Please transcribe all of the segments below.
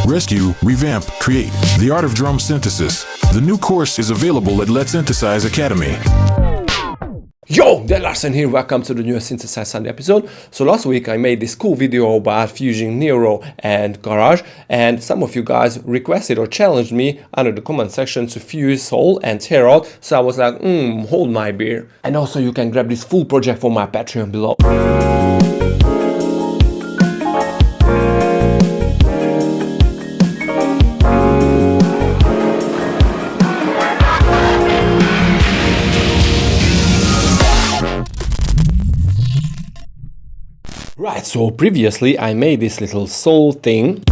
rescue, revamp, create. The art of drum synthesis. The new course is available at Letsynthesize Academy. Yo, Larsen here, welcome to the new Synthesize Sunday episode. So last week I made this cool video about fusing Tearout and Garage, and some of you guys requested or challenged me under the comment section to fuse Soul and Tearout. So I was like, hold my beer. And also you can grab this full project from my Patreon below. Right, so previously I made this little soul thing.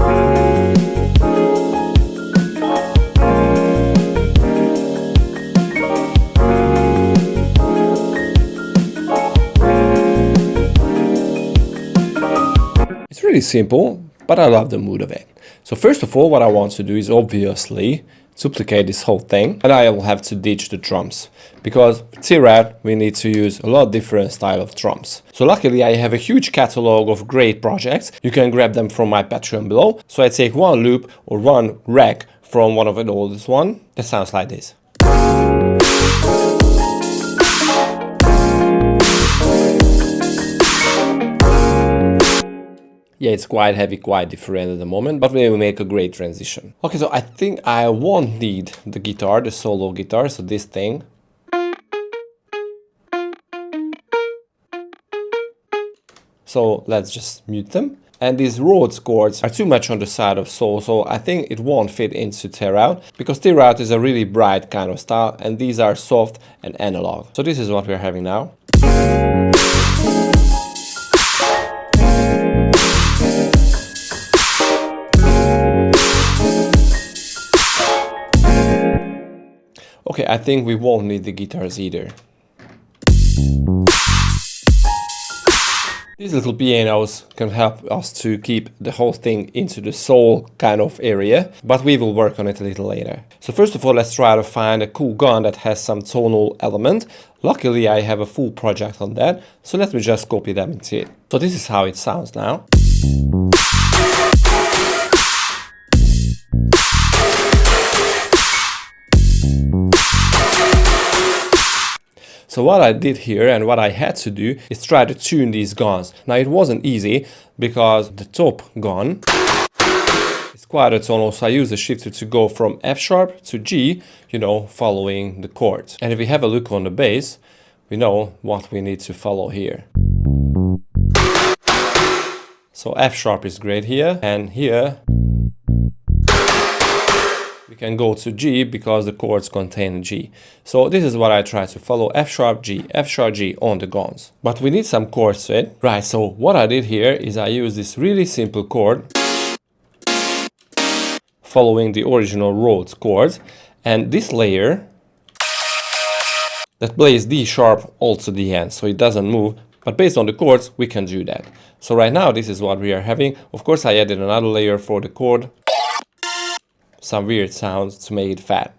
It's really simple, but I love the mood of it. So first of all, what I want to do is obviously duplicate this whole thing, and I will have to ditch the drums because Tearout we need to use a lot different style of drums. So luckily I have a huge catalog of great projects. You can grab them from my Patreon below. So I take one loop or one rack from one of the oldest one that sounds like this. Yeah, it's quite heavy, quite different at the moment, but we will make a great transition. Okay, so I think I won't need the guitar, the solo guitar, so this thing. So let's just mute them. And these Rhodes chords are too much on the side of Soul, so I think it won't fit into Tearout, because Tearout is a really bright kind of style, and these are soft and analog. So this is what we're having now. Okay, I think we won't need the guitars either. These little pianos can help us to keep the whole thing into the soul kind of area, but we will work on it a little later. So first of all, let's try to find a cool gun that has some tonal element. Luckily, I have a full project on that, so let me just copy them into it. So this is how it sounds now. So what I did here and what I had to do is try to tune these guns. Now it wasn't easy because the top gun is quite a tonal, so I used the shifter to go from F sharp to G, you know, following the chords. And if we have a look on the bass, we know what we need to follow here. So F sharp is great here, and here we can go to G because the chords contain G. So this is what I try to follow, F sharp, G on the guns. But we need some chords to it. Right, so what I did here is I used this really simple chord following the original Rhodes chords, and this layer that plays D sharp all to the end, so it doesn't move, but based on the chords we can do that. So right now this is what we are having. Of course I added another layer for the chord, some weird sounds to make it fat.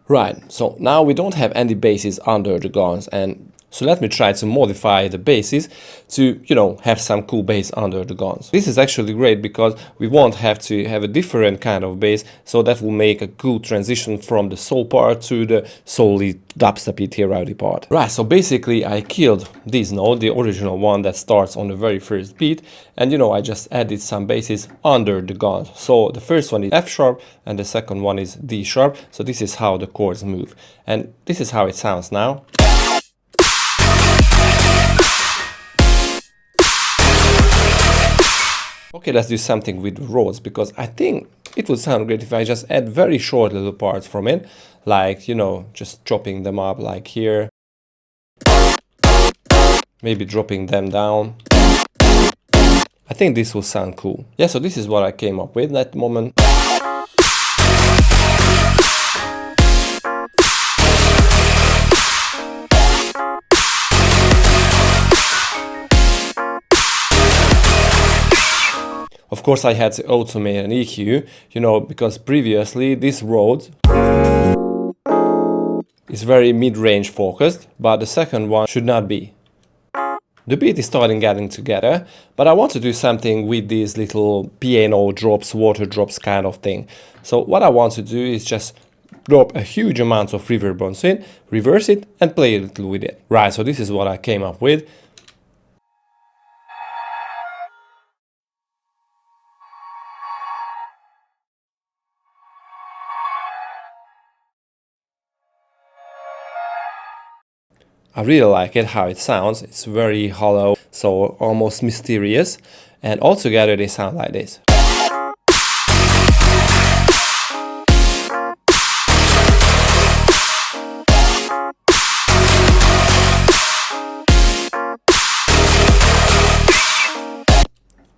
Right, so now we don't have any basses under the guns, and so let me try to modify the basses to, you know, have some cool bass under the guns. This is actually great because we won't have to have a different kind of bass, so that will make a cool transition from the soul part to the soul-y, dubstepy, Tearouty part. Right, so basically I killed this note, the original one that starts on the very first beat, and you know, I just added some basses under the guns. So the first one is F sharp and the second one is D sharp, so this is how the chords move. And this is how it sounds now. Okay, let's do something with Rhodes, because I think it would sound great if I just add very short little parts from it, like, you know, just chopping them up like here, maybe dropping them down. I think this will sound cool. Yeah, so this is what I came up with at the moment. Of course, I had to automate an EQ, you know, because previously this Rhodes is very mid-range focused, but the second one should not be. The beat is starting getting together, but I want to do something with these little piano drops, water drops kind of thing. So what I want to do is just drop a huge amount of reverb on it, reverse it, and play a little with it. Right, so this is what I came up with. I really like it, how it sounds. It's very hollow, so almost mysterious. And all together they sound like this.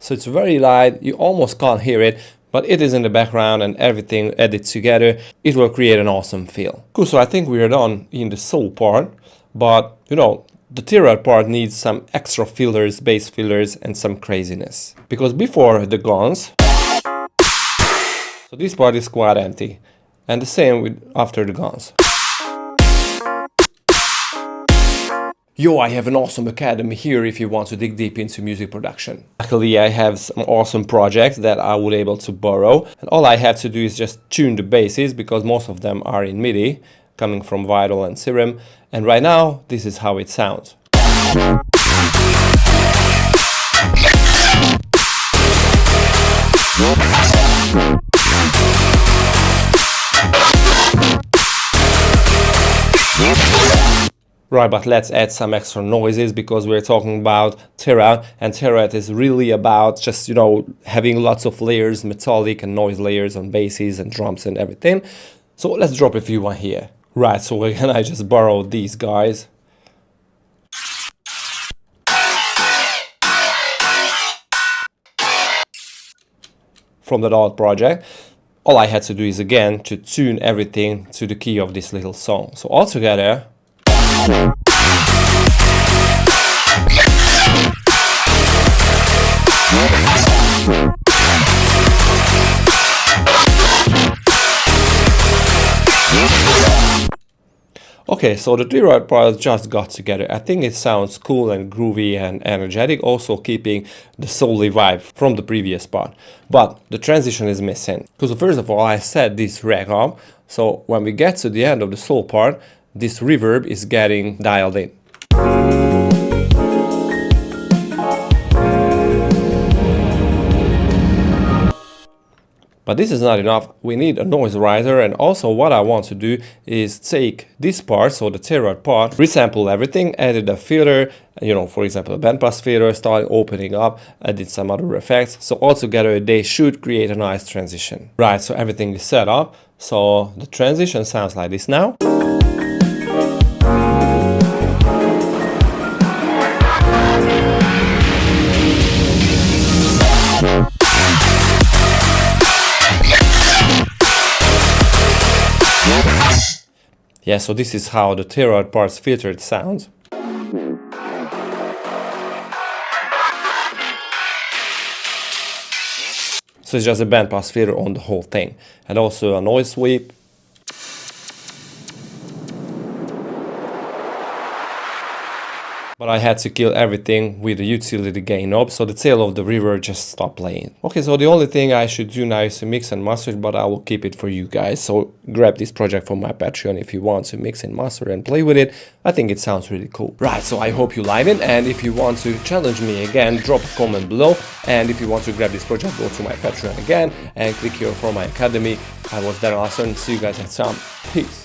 So it's very light, you almost can't hear it, but it is in the background and everything added together, it will create an awesome feel. Cool, so I think we are done in the soul part, but you know, the Tearout part needs some extra fillers, bass fillers, and some craziness. Because before the guns, so this part is quite empty, and the same with after the guns. Yo, I have an awesome academy here if you want to dig deep into music production. Luckily, I have some awesome projects that I would able to borrow. And all I have to do is just tune the basses because most of them are in MIDI, coming from Vital and Serum. And right now, this is how it sounds. Right, but let's add some extra noises because we're talking about Tearout, and Tearout is really about just, you know, having lots of layers, metallic and noise layers on basses and drums and everything. So let's drop a few one here. Right, so again, I just borrowed these guys. From that old project. All I had to do is again to tune everything to the key of this little song. So all together. Okay, so the Tearout part just got together. I think it sounds cool and groovy and energetic, also keeping the soul-y vibe from the previous part. But the transition is missing. Because first of all, I set this rack up, so when we get to the end of the soul part, this reverb is getting dialed in. But this is not enough, we need a noise riser, and also what I want to do is take this part, so the Tearout part, resample everything, added a filter, you know, for example a bandpass filter, started opening up, added some other effects, so altogether they should create a nice transition. Right, so everything is set up, so the transition sounds like this now. Yeah, so this is how the Tearout parts filtered sounds. So it's just a bandpass filter on the whole thing. And also a noise sweep. But I had to kill everything with the utility gain knob, so the tail of the reverb just stopped playing. Okay, so the only thing I should do now is to mix and master it, but I will keep it for you guys. So grab this project from my Patreon if you want to mix and master and play with it. I think it sounds really cool. Right, so I hope you like it, and if you want to challenge me again, drop a comment below. And if you want to grab this project, go to my Patreon again and click here for my academy. I was there awesome. See you guys next time. Peace.